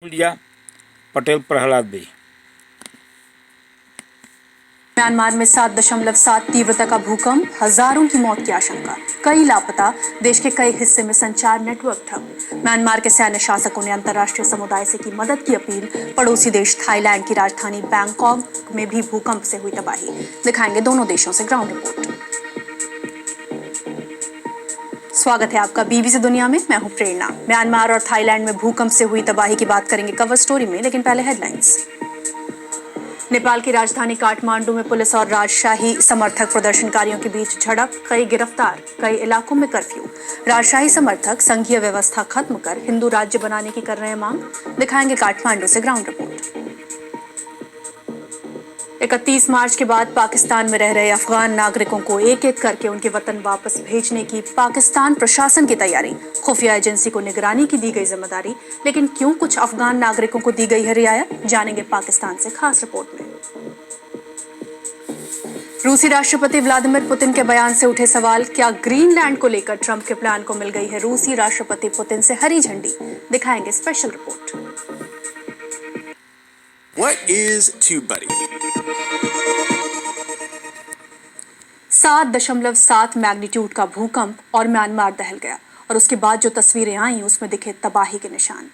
लिया पटेल प्रहलाद भी। म्यांमार में 7.7 तीव्रता का भूकंप, हजारों की मौत की आशंका, कई लापता, देश के कई हिस्से में संचार नेटवर्क ठप। म्यांमार के सैन्य शासकों ने अंतर्राष्ट्रीय समुदाय से की मदद की अपील। पड़ोसी देश थाईलैंड की राजधानी बैंकॉक में भी भूकंप से हुई तबाही। दिखाएंगे दोनों देशों से ग्राउंड रिपोर्ट। स्वागत है आपका बीबीसी दुनिया में, मैं हूं प्रेरणा। म्यांमार और थाईलैंड में भूकंप से हुई तबाही की बात करेंगे कवर स्टोरी में, लेकिन पहले हेडलाइंस। नेपाल की राजधानी काठमांडू में पुलिस और राजशाही समर्थक प्रदर्शनकारियों के बीच झड़प, कई गिरफ्तार, कई इलाकों में कर्फ्यू। राजशाही समर्थक संघीय व्यवस्था खत्म कर हिंदू राज्य बनाने की कर रहे हैं मांग। दिखाएंगे काठमांडू से ग्राउंड रिपोर्ट। 31 मार्च के बाद पाकिस्तान में रह रहे अफगान नागरिकों को एक एक करके उनके वतन वापस भेजने की पाकिस्तान प्रशासन की तैयारी। खुफिया एजेंसी को निगरानी की दी गई जिम्मेदारी, लेकिन क्यों कुछ अफगान नागरिकों को दी गई है रियायत, जानेंगे पाकिस्तान से खास रिपोर्ट में। रूसी राष्ट्रपति व्लादिमीर पुतिन के बयान से उठे सवाल, क्या ग्रीनलैंड को लेकर ट्रंप के प्लान को मिल गई है रूसी राष्ट्रपति पुतिन से हरी झंडी। दिखाएंगे special report. What is TubeBuddy? 7.7 magnitude का भूकंप और म्यांमार दहल गया, और उसके बाद जो तस्वीरें आई उसमें दिखे तबाही के निशान।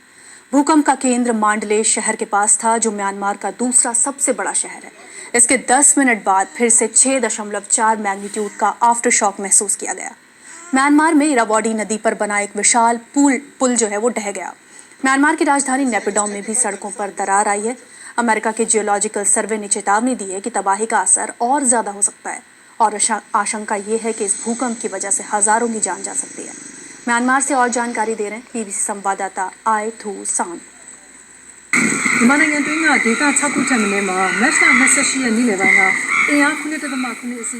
भूकंप का केंद्र मांडले शहर के पास था, जो म्यांमार का दूसरा सबसे बड़ा शहर है। इसके 10 मिनट बाद फिर से 6.4 मैग्नीट्यूड का आफ्टर शॉक महसूस किया गया। म्यांमार में इरावदी नदी पर बना एक विशाल पुल जो है वो ढह गया। म्यांमार की राजधानी नेपिडॉ में भी सड़कों पर दरार आई है। अमेरिका के जियोलॉजिकल सर्वे ने चेतावनी दी है कि तबाही का असर और ज्यादा हो सकता है, और आशंका ये है कि इस भूकंप की वजह से हजारों की जान जा सकती है। म्यांमार से और जानकारी दे रहे हैं बीबीसी संवाददाता आई थू सांग।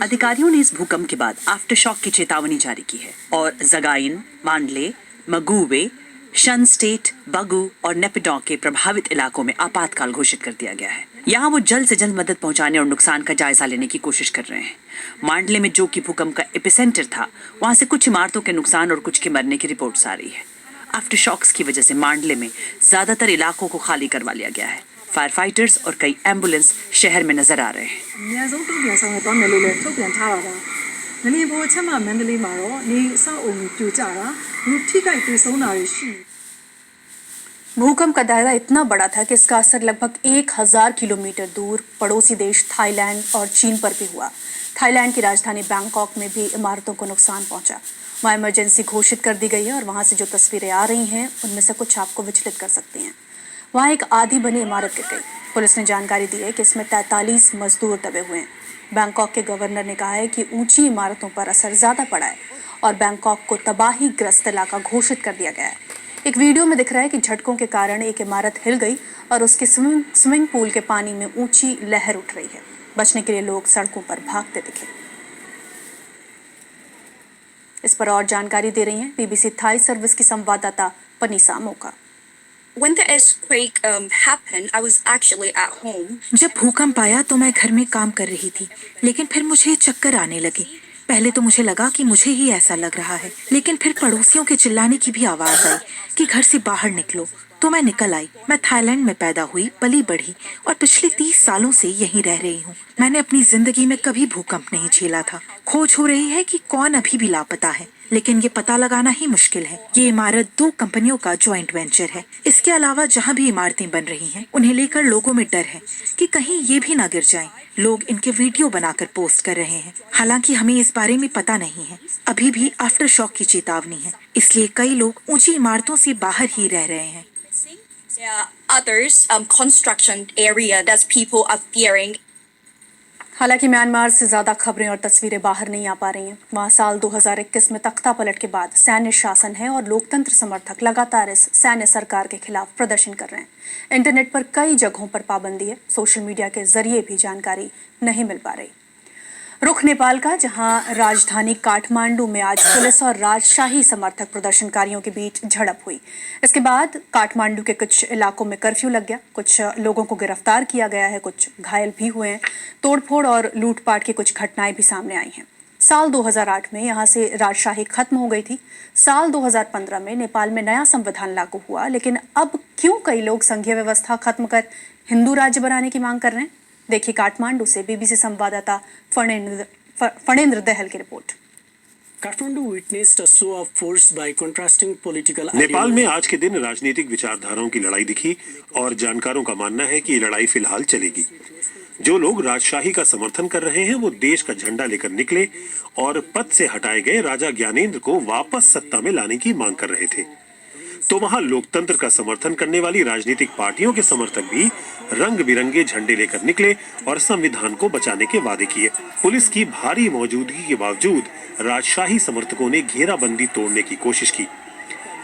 अधिकारियों ने इस भूकंप के बाद आफ्टर शॉक की चेतावनी जारी की है और जगाइन, मांडले, मगुवे, शन स्टेट, बगु और नेपिडॉ के प्रभावित इलाकों में आपातकाल घोषित कर दिया गया है। यहाँ वो जल्द से जल्द मदद पहुंचाने और नुकसान का जायजा लेने की कोशिश कर रहे हैं। मांडले में जो कि भूकंप का एपिसेंटर था, वहां से कुछ इमारतों के नुकसान और कुछ के मरने की रिपोर्ट्स आ रही है। आफ्टर शॉक्स की वजह से मांडले में ज्यादातर इलाकों को खाली करवा लिया गया है। फायर फाइटर्स और कई एम्बुलेंस शहर में नजर आ रहे हैं। भूकंप का दायरा इतना बड़ा था कि इसका असर लगभग 1000 किलोमीटर दूर पड़ोसी देश थाईलैंड और चीन पर भी हुआ। थाईलैंड की राजधानी बैंकॉक में भी इमारतों को नुकसान पहुंचा। वहां इमरजेंसी घोषित कर दी गई है, और वहां से जो तस्वीरें आ रही हैं उनमें से कुछ आपको विचलित कर सकती हैं। वहां एक आधी बनी इमारत गिर गई। पुलिस ने जानकारी दी है कि इसमें 43 मजदूर दबे हुए हैं। बैंकॉक के गवर्नर ने कहा है कि ऊंची इमारतों पर असर ज्यादा पड़ा है और बैंकॉक को तबाही ग्रस्त इलाका घोषित कर दिया गया है। एक वीडियो में दिख रहा है कि झटकों के कारण एक इमारत हिल गई और उसके स्विमिंग पूल के पानी में ऊंची लहर उठ रही है। बचने के लिए लोग सड़कों पर भागते दिखे। इस पर और जानकारी दे रही हैं बीबीसी थाई सर्विस की संवाददाता पनीसा मोका। When the earthquake happened, I was actually at home. जब भूकंप आया तो मैं घर में काम कर रही थी, लेकिन फिर मुझे चक्कर आने लगे। पहले तो मुझे लगा कि मुझे ही ऐसा लग रहा है, लेकिन फिर पड़ोसियों के चिल्लाने की भी आवाज आई कि घर से बाहर निकलो, तो मैं निकल आई। मैं थाईलैंड में पैदा हुई, पली बढ़ी और पिछले 30 सालों से यहीं रह रही हूँ। मैंने अपनी जिंदगी में कभी भूकंप नहीं झेला था। खोज हो रही है कि कौन अभी भी लापता है, लेकिन ये पता लगाना ही मुश्किल है। ये इमारत 2 कंपनियों का जॉइंट वेंचर है। इसके अलावा जहाँ भी इमारतें बन रही हैं, उन्हें लेकर लोगों में डर है कि कहीं ये भी ना गिर जाएं। लोग इनके वीडियो बनाकर पोस्ट कर रहे हैं। हालांकि हमें इस बारे में पता नहीं है। अभी भी आफ्टर शॉक की चेतावनी है, इसलिए कई लोग ऊंची इमारतों से बाहर ही रह रहे हैं। There are others construction area that people are fearing. हालांकि म्यांमार से ज्यादा खबरें और तस्वीरें बाहर नहीं आ पा रही हैं। वहां साल 2021 में तख्ता पलट के बाद सैन्य शासन है और लोकतंत्र समर्थक लगातार इस सैन्य सरकार के खिलाफ प्रदर्शन कर रहे हैं। इंटरनेट पर कई जगहों पर पाबंदी है। सोशल मीडिया के जरिए भी जानकारी नहीं मिल पा रही। रुख नेपाल का, जहां राजधानी काठमांडू में आज पुलिस और राजशाही समर्थक प्रदर्शनकारियों के बीच झड़प हुई। इसके बाद काठमांडू के कुछ इलाकों में कर्फ्यू लग गया। कुछ लोगों को गिरफ्तार किया गया है, कुछ घायल भी हुए हैं। तोड़फोड़ और लूटपाट की कुछ घटनाएं भी सामने आई हैं। साल 2008 में यहाँ से राजशाही खत्म हो गई थी। साल 2015 में नेपाल में नया संविधान लागू हुआ, लेकिन अब क्यों कई लोग संघीय व्यवस्था खत्म कर हिंदू राज्य बनाने की मांग कर रहे हैं? देखिए काठमांडू से बीबीसी संवाददाता फणेंद्र दहल की report. Kathmandu witnessed a show of force by contrasting political Nepal में आज के दिन राजनीतिक विचारधाराओं की लड़ाई दिखी और जानकारों का मानना है कि ये लड़ाई फिलहाल चलेगी। जो लोग राजशाही का समर्थन कर रहे हैं वो देश का झंडा लेकर निकले और पद से हटाए गए राजा ज्ञानेंद्र को वापस सत्ता में लाने की मांग कर रहे थे। तो वहां लोकतंत्र का समर्थन करने वाली राजनीतिक पार्टियों के समर्थक भी रंग बिरंगे झंडे लेकर निकले और संविधान को बचाने के वादे किए। पुलिस की भारी मौजूदगी के बावजूद राजशाही समर्थकों ने घेराबंदी तोड़ने की कोशिश की।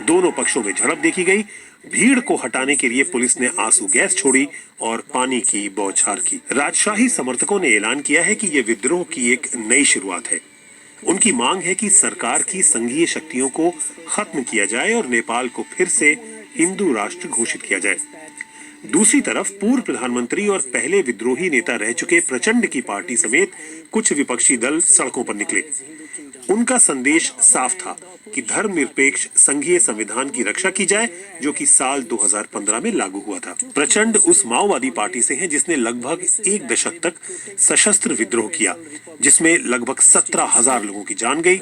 दोनों पक्षों में झड़प देखी गई। भीड़ को हटाने के लिए पुलिस ने आंसू गैस छोड़ी और पानी की बौछार की। राजशाही समर्थकों ने ऐलान किया है कि ये विद्रोह की एक नई शुरुआत है। उनकी मांग है कि सरकार की संघीय शक्तियों को खत्म किया जाए और नेपाल को फिर से हिंदू राष्ट्र घोषित किया जाए। दूसरी तरफ पूर्व प्रधानमंत्री और पहले विद्रोही नेता रह चुके प्रचंड की पार्टी समेत कुछ विपक्षी दल सड़कों पर निकले। उनका संदेश साफ था कि धर्मनिरपेक्ष संघीय संविधान की रक्षा की जाए, जो कि साल 2015 में लागू हुआ था। प्रचंड उस माओवादी पार्टी से हैं जिसने लगभग एक दशक तक सशस्त्र विद्रोह किया, जिसमें लगभग 17,000 लोगों की जान गई।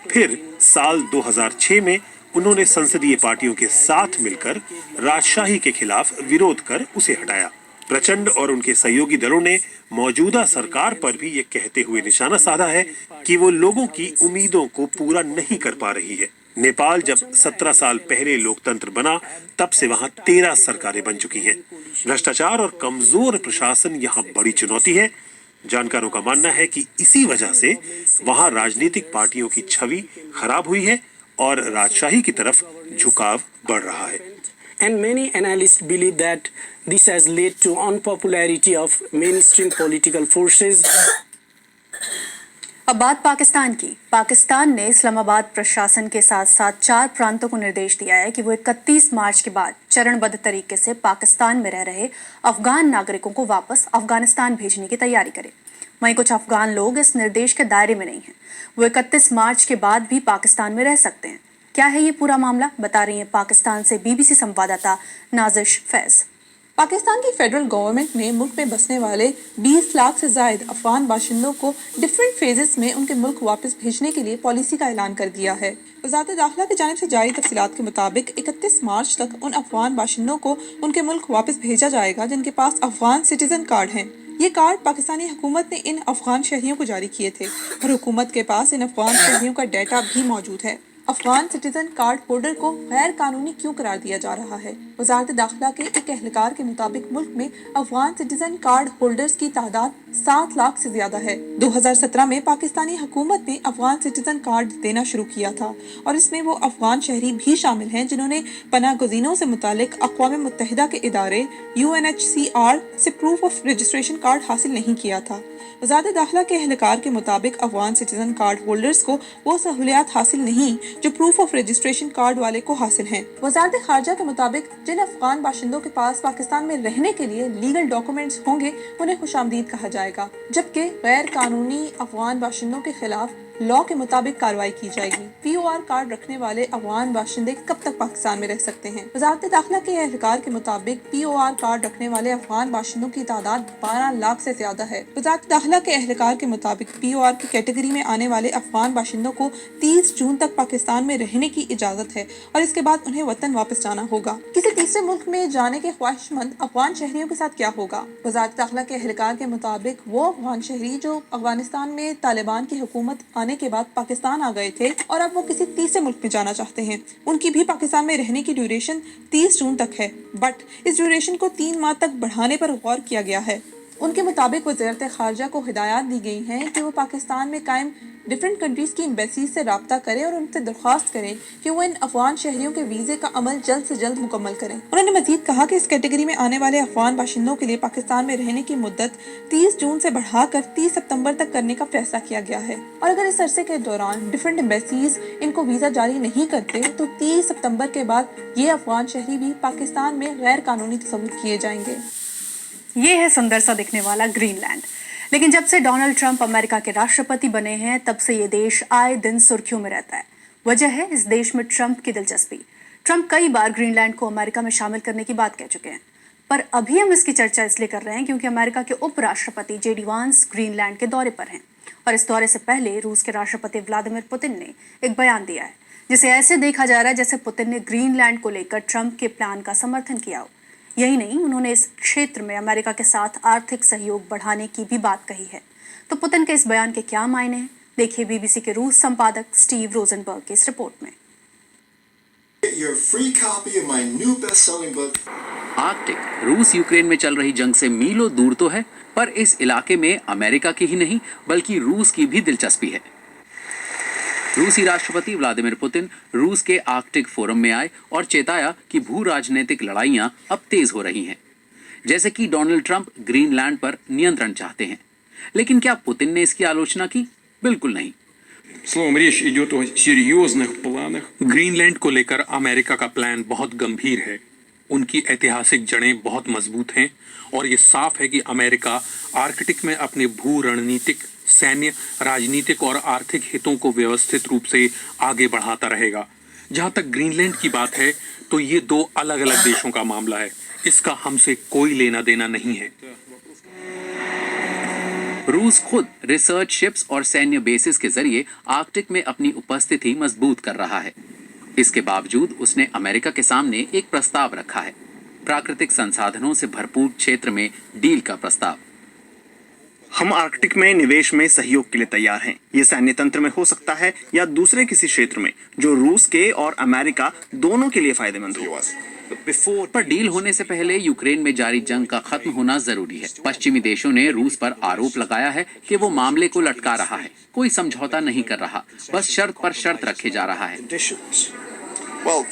फिर साल 2006 में उन्होंने संसदीय पार्टियों के साथ मिलकर राजशाही के खिलाफ विरोध कर उसे हटाया। प्रचंड और उनके सहयोगी दलों ने मौजूदा सरकार पर भी ये कहते हुए निशाना साधा है कि वो लोगों की उम्मीदों को पूरा नहीं कर पा रही है। नेपाल जब 17 साल पहले लोकतंत्र बना, तब से वहां 13 सरकारें बन चुकी हैं। भ्रष्टाचार और कमजोर प्रशासन यहाँ बड़ी चुनौती है। जानकारों का मानना है कि इसी वजह से वहां राजनीतिक पार्टियों की छवि खराब हुई है और राजशाही की तरफ झुकाव बढ़ रहा है। and many analysts believe that this has led to unpopularity of mainstream political forces. अब बात पाकिस्तान की। पाकिस्तान ने इस्लामाबाद प्रशासन के साथ साथ 4 प्रांतों को निर्देश दिया है कि वो 31 मार्च के बाद चरणबद्ध तरीके से पाकिस्तान में रह रहे अफगान नागरिकों को वापस अफगानिस्तान भेजने की तैयारी करें। वहीं कुछ अफगान लोग इस निर्देश के दायरे में नहीं हैं। वो 31 मार्च के बाद भी पाकिस्तान में रह सकते हैं। क्या है ये पूरा मामला, बता रही हैं पाकिस्तान से बीबीसी संवाददाता नाजिश फैज। पाकिस्तान की फेडरल गवर्नमेंट ने मुल्क में बसने वाले 20 लाख से जायद अफगान बाशिंदों को डिफरेंट फेजेस में उनके मुल्क वापस भेजने के लिए पॉलिसी का ऐलान कर दिया है। वज़ारत दाखिला की जानिब से जारी तफसीलात के मुताबिक 31 मार्च तक उन अफगान बाशिंदों को उनके मुल्क वापस भेजा जाएगा जिनके पास अफगान सिटीजन कार्ड हैं। ये कार्ड पाकिस्तानी हुकूमत ने इन अफगान शहरियों को जारी किए थे और हुकूमत के पास इन अफगान शहरियों का डेटा भी मौजूद है। अफगान सिटीजन कार्ड होल्डर को गैर कानूनी क्यों करार दिया जा रहा है? वज़ारत दाखिला के एक एहलकार के मुताबिक मुल्क में अफगान सिटीजन कार्ड होल्डर्स की तादाद 7 लाख से ज्यादा है। 2017 में पाकिस्तानी हुकूमत ने अफगान सिटीजन कार्ड देना शुरू किया था और इसमें वो अफगान शहरी भी शामिल हैं जिन्होंने पनाह गुज़ीनों से मुतालिक अक़वाम मुत्तहिदा के इदारे UNHCR से प्रूफ ऑफ रजिस्ट्रेशन कार्ड हासिल नहीं किया था। वज़ारत दाखिला के एहलकार के मुताबिक अफगान सिटीजन कार्ड होल्डर्स को वो सहूलियात हासिल नहीं जो प्रूफ ऑफ रजिस्ट्रेशन कार्ड वाले को हासिल हैं। वज़ारत खारजा के मुताबिक जिन अफगान बाशिंदों के पास पाकिस्तान में रहने के लिए लीगल डॉक्यूमेंट्स होंगे उन्हें खुशामदीद कहा जाएगा, जबकि गैर कानूनी अफगान बाशिंदों के खिलाफ लॉ के मुताबिक कार्रवाई की जाएगी। POR कार्ड रखने वाले अफगान बाशिंदे कब तक पाकिस्तान में रह सकते हैं? वज़ारत दाखिला के एहलकार के मुताबिक POR कार्ड रखने वाले अफगान बाशिंदों की तादाद 12 लाख से ज्यादा है। वज़ारत दाखिला के एहलकार के मुताबिक POR की कैटेगरी में आने वाले अफगान बाशिंदों को 30 जून तक पाकिस्तान में रहने की इजाजत है और इसके बाद उन्हें वतन वापस जाना होगा। किसी तीसरे मुल्क में जाने के ख्वाहिशमंद अफगान शहरियों के साथ क्या होगा? वज़ारत दाखिला के एहलकार के मुताबिक वो अफगान शहरी जो अफगानिस्तान में तालिबान की हुकूमत आने के बाद पाकिस्तान आ गए थे और अब वो किसी तीसरे मुल्क में जाना चाहते हैं, उनकी भी पाकिस्तान में रहने की ड्यूरेशन 30 जून तक है, बट इस ड्यूरेशन को 3 माह तक बढ़ाने पर गौर किया गया है। उनके मुताबिक वज़ारत खारजा को हिदायत दी गई हैं कि वो पाकिस्तान में कायम डिफरेंट कंट्रीज की एम्बेसीज से रब्ता करें और उनसे दरख्वास्त करें कि वो इन अफगान शहरियों के वीज़े का अमल जल्द से जल्द मुकम्मल करें। उन्होंने मजीद कहा कि इस कैटेगरी में आने वाले अफगान बाशिंदों के लिए पाकिस्तान में रहने की मुद्दत 30 जून से बढ़ाकर 30 सितंबर तक करने का फैसला किया गया है और अगर इस अरसे के दौरान डिफरेंट एम्बेसीज इनको वीज़ा जारी नहीं करते तो 30 सितंबर के बाद ये अफगान शहरी भी पाकिस्तान में गैर कानूनी तस्वुर किए जाएंगे। ये है सुंदर सा दिखने वाला ग्रीनलैंड, लेकिन जब से डोनाल्ड ट्रंप अमेरिका के राष्ट्रपति बने हैं तब से ये देश आए दिन सुर्खियों में रहता है। वजह है इस देश में ट्रंप की दिलचस्पी। ट्रंप कई बार ग्रीनलैंड को अमेरिका में शामिल करने की बात कह चुके हैं, पर अभी हम इसकी चर्चा इसलिए कर रहे हैं क्योंकि अमेरिका के उपराष्ट्रपति जेडी वांस ग्रीनलैंड के दौरे पर हैं और इस दौरे से पहले रूस के राष्ट्रपति व्लादिमीर पुतिन ने एक बयान दिया है जिसे ऐसे देखा जा रहा है जैसे पुतिन ने ग्रीनलैंड को लेकर ट्रंप के प्लान का समर्थन किया हो। यही नहीं, उन्होंने इस क्षेत्र में अमेरिका के साथ आर्थिक सहयोग बढ़ाने की भी बात कही है। तो पुतिन के इस बयान के क्या मायने हैं, देखिए बीबीसी के रूस संपादक स्टीव रोजनबर्ग की इस रिपोर्ट में। Your free copy of my new best-selling book. Arctic रूस यूक्रेन में चल रही जंग से मीलों दूर तो है, पर इस इलाके में अमेरिका की ही नहीं बल्कि रूस की भी दिलचस्पी है। रूसी राष्ट्रपति व्लादिमीर पुतिन रूस के आर्कटिक फोरम में आए और चेताया कि भू राजनीतिक लड़ाइयां अब तेज हो रही हैं, जैसे कि डोनाल्ड ट्रंप ग्रीनलैंड पर नियंत्रण चाहते हैं। लेकिन क्या पुतिन ने इसकी आलोचना की? बिल्कुल नहीं। ग्रीनलैंड को लेकर अमेरिका का प्लान बहुत गंभीर है। उनकी ऐतिहासिक जड़ें बहुत मजबूत हैं और ये साफ है कि अमेरिका आर्कटिक में अपने भू रणनीतिक, सैन्य, राजनीतिक और आर्थिक हितों को व्यवस्थित रूप से आगे बढ़ाता रहेगा। जहां तक ग्रीनलैंड की बात है तो ये दो अलग अलग देशों का मामला है, इसका हमसे कोई लेना देना नहीं है। रूस खुद रिसर्च शिप्स और सैन्य बेसिस के जरिए आर्कटिक में अपनी उपस्थिति मजबूत कर रहा है। इसके बावजूद उसने अमेरिका के सामने एक प्रस्ताव रखा है, प्राकृतिक संसाधनों से भरपूर क्षेत्र में डील का प्रस्ताव। हम आर्कटिक में निवेश में सहयोग के लिए तैयार हैं। ये सैन्य तंत्र में हो सकता है या दूसरे किसी क्षेत्र में जो रूस के और अमेरिका दोनों के लिए फायदेमंद हो। पर डील होने से पहले यूक्रेन में जारी जंग का खत्म होना जरूरी है। पश्चिमी देशों ने रूस पर आरोप लगाया है कि वो मामले को लटका रहा है, कोई समझौता नहीं कर रहा, बस शर्त पर शर्त रखे जा रहा है।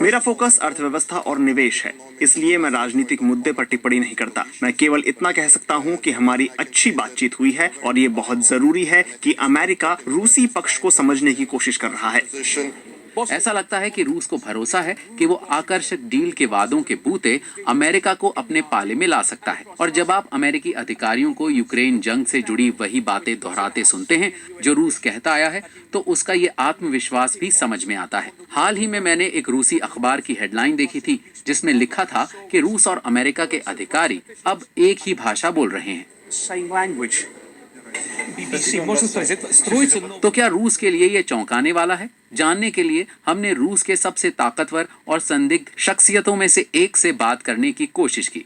मेरा फोकस अर्थव्यवस्था और निवेश है, इसलिए मैं राजनीतिक मुद्दे पर टिप्पणी नहीं करता। मैं केवल इतना कह सकता हूं कि हमारी अच्छी बातचीत हुई है और ये बहुत जरूरी है कि अमेरिका रूसी पक्ष को समझने की कोशिश कर रहा है। ऐसा लगता है कि रूस को भरोसा है कि वो आकर्षक डील के वादों के बूते अमेरिका को अपने पाले में ला सकता है। और जब आप अमेरिकी अधिकारियों को यूक्रेन जंग से जुड़ी वही बातें दोहराते सुनते हैं जो रूस कहता आया है, तो उसका ये आत्मविश्वास भी समझ में आता है। हाल ही में मैंने एक रूसी अखबार की हेडलाइन देखी थी जिसमें लिखा था कि रूस और अमेरिका के अधिकारी अब एक ही भाषा बोल रहे हैं। तो क्या रूस के लिए यह चौंकाने वाला है? जानने के लिए हमने रूस के सबसे ताकतवर और संदिग्ध शख्सियतों में से एक से बात करने की कोशिश की।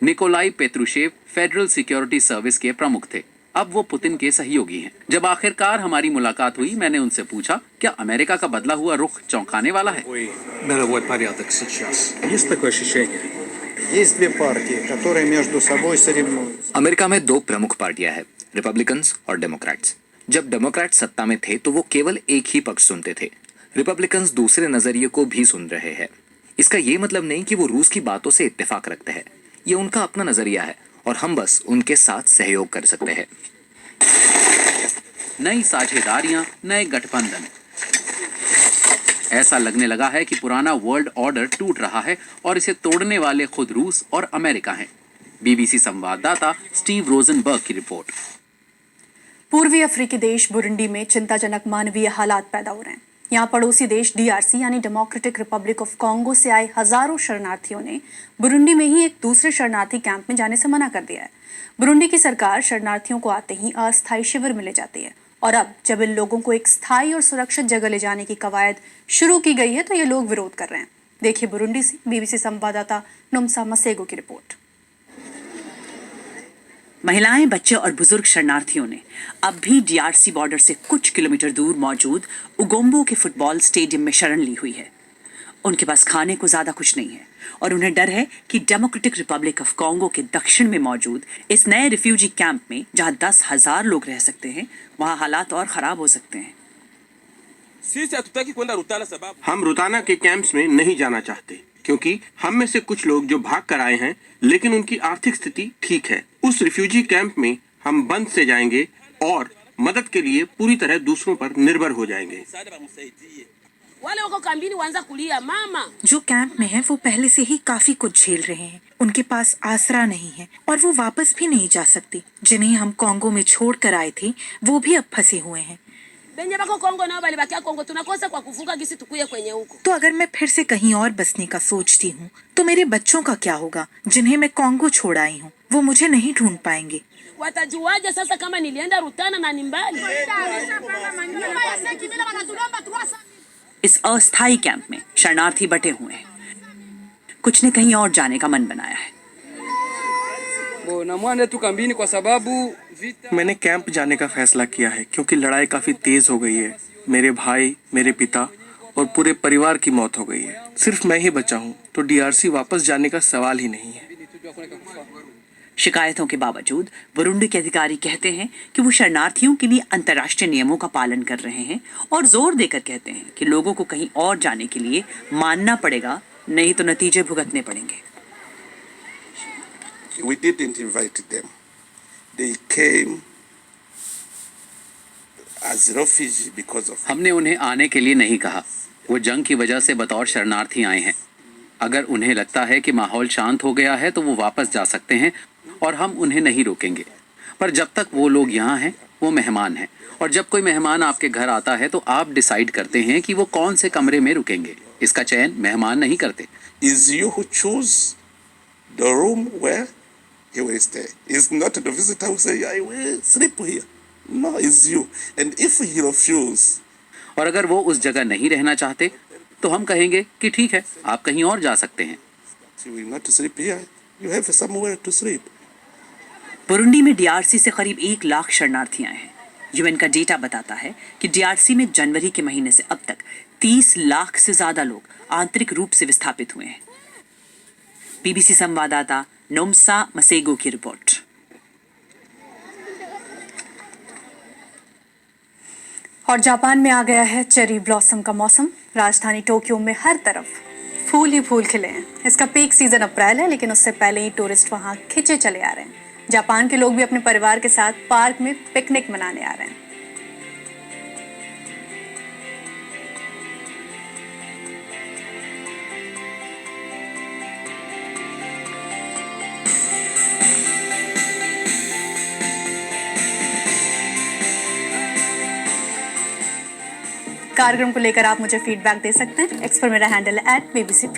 Nikolai Patrushev federal security service के प्रमुख थे, अब वो पुतिन के सहयोगी हैं। जब आखिरकार हमारी मुलाकात हुई, मैंने उनसे पूछा, क्या अमेरिका का बदला हुआ रुख चौंकाने वाला है? अमेरिका में दो प्रमुख पार्टियां हैं, रिपब्लिकन्स और डेमोक्रेट्स। जब डेमोक्रेट सत्ता में थे तो वो केवल एक ही पक्ष सुनते थे। रिपब्लिकन्स दूसरे नजरिए को भी सुन रहे हैं। इसका ये मतलब नहीं कि वो रूस की बातों से इत्तेफाक रखते हैं, ये उनका अपना नजरिया है और हम बस उनके साथ सहयोग कर सकते हैं। नई साझेदारियां, नए गठबंधन। ऐसा लगने लगा है कि पुराना वर्ल्ड ऑर्डर टूट रहा है और इसे तोड़ने वाले खुद रूस और अमेरिका हैं। बीबीसी संवाददाता स्टीव रोजनबर्ग की रिपोर्ट। पूर्वी अफ्रीकी देश बुरुंडी में चिंताजनक मानवीय हालात पैदा हो रहे हैं। यहाँ पड़ोसी देश डीआरसी यानी डेमोक्रेटिक रिपब्लिक ऑफ कॉन्गो से आए हजारों शरणार्थियों ने बुरुंडी में ही एक दूसरे शरणार्थी कैंप में जाने से मना कर दिया है। बुरुंडी की सरकार शरणार्थियों को आते ही अस्थायी शिविर में ले जाती है और अब जब इन लोगों को एक स्थायी और सुरक्षित जगह ले जाने की कवायद शुरू की गई है तो ये लोग विरोध कर रहे हैं। देखिए बुरुंडी से बीबीसी संवाददाता नुमसा मसेगो की रिपोर्ट। महिलाएं, बच्चे और बुजुर्ग शरणार्थियों ने अब भी डीआरसी बॉर्डर से कुछ किलोमीटर दूर मौजूद उगोम्बो के फुटबॉल स्टेडियम में शरण ली हुई है। उनके पास खाने को ज्यादा कुछ नहीं है और उन्हें डर है कि डेमोक्रेटिक रिपब्लिक ऑफ कॉन्गो के दक्षिण में मौजूद इस नए रिफ्यूजी कैंप में जहां 10,000 लोग रह सकते हैं, वहां हालात और खराब हो सकते हैं। हम रुताना के कैंप्स में नहीं जाना चाहते क्योंकि हम में से कुछ लोग जो भाग कर आए हैं लेकिन उनकी आर्थिक स्थिति ठीक है। उस रिफ्यूजी कैंप में हम बंद से जाएंगे और मदद के लिए पूरी तरह दूसरों पर निर्भर हो जाएंगे। जो कैंप में है वो पहले से ही काफी कुछ झेल रहे हैं। उनके पास आसरा नहीं है और वो वापस भी नहीं जा सकते। जिन्हें हम कॉन्गो में छोड़ कर आए थे वो भी अब फंसे हुए हैं। तो अगर मैं फिर से कहीं और बसने का सोचती हूँ तो मेरे बच्चों का क्या होगा जिन्हें मैं कॉन्गो छोड़ आई हूँ? वो मुझे नहीं ढूंढ पाएंगे। इस अस्थायी कैंप में शरणार्थी बटे हुए हैं। कुछ ने कहीं और जाने का मन बनाया है। मैंने कैंप जाने का फैसला किया है क्योंकि लड़ाई काफी तेज हो गई है। मेरे भाई, मेरे पिता और पूरे परिवार की मौत हो गई है। सिर्फ मैं ही बचा हूँ, तो डीआरसी वापस जाने का सवाल ही नहीं है। शिकायतों के बावजूद बुरुंडी के अधिकारी कहते हैं कि वो शरणार्थियों के लिए अंतर्राष्ट्रीय नियमों का पालन कर रहे हैं और जोर देकर कहते हैं कि लोगों को कहीं और जाने के लिए मानना पड़ेगा, नहीं तो नतीजे भुगतने पड़ेंगे। We didn't invite them. They came as refugees because of. हमने उन्हें आने के लिए नहीं कहा। वो जंग की वजह से बतौर शरणार्थी आए हैं। अगर उन्हें लगता है कि माहौल शांत हो गया है तो वो वापस जा सकते हैं और हम उन्हें नहीं रोकेंगे। पर जब तक वो लोग यहाँ हैं, वो मेहमान हैं। और जब कोई मेहमान आपके घर आता है तो आप डिसाइड करते हैं कि वो कौन से कमरे में रुकेंगे। इसका चयन मेहमान नहीं करते। Is you who choose the room where he will stay. It's not the visitor who say, I will sleep here. No, it's you. And if he refuse. और अगर वो उस जगह नहीं रहना चाहते तो हम कहेंगे कि ठीक है, आप कहीं और जा सकते हैं। You will not sleep here. You have somewhere to sleep. Burundi में डीआरसी से करीब 1 लाख शरणार्थी आए हैं। यूएन का डेटा बताता है कि डीआरसी में जनवरी के महीने से अब तक 30 लाख से ज्यादा लोग आंतरिक रूप से विस्थापित हुए हैं। बीबीसी संवाददाता नोम्सा मसेगो की रिपोर्ट। और जापान में आ गया है चेरी ब्लॉसम का मौसम। राजधानी टोक्यो में हर तरफ फूल ही फूल खिले हैं। इसका पीक सीजन अप्रैल है, लेकिन उससे पहले ही टूरिस्ट वहां खिंचे चले आ रहे हैं। जापान के लोग भी अपने परिवार के साथ पार्क में पिकनिक मनाने आ रहे हैं। कार्यक्रम को लेकर आप मुझे फीडबैक दे सकते हैं। एक्स पर मेरा हैंडल है @BBC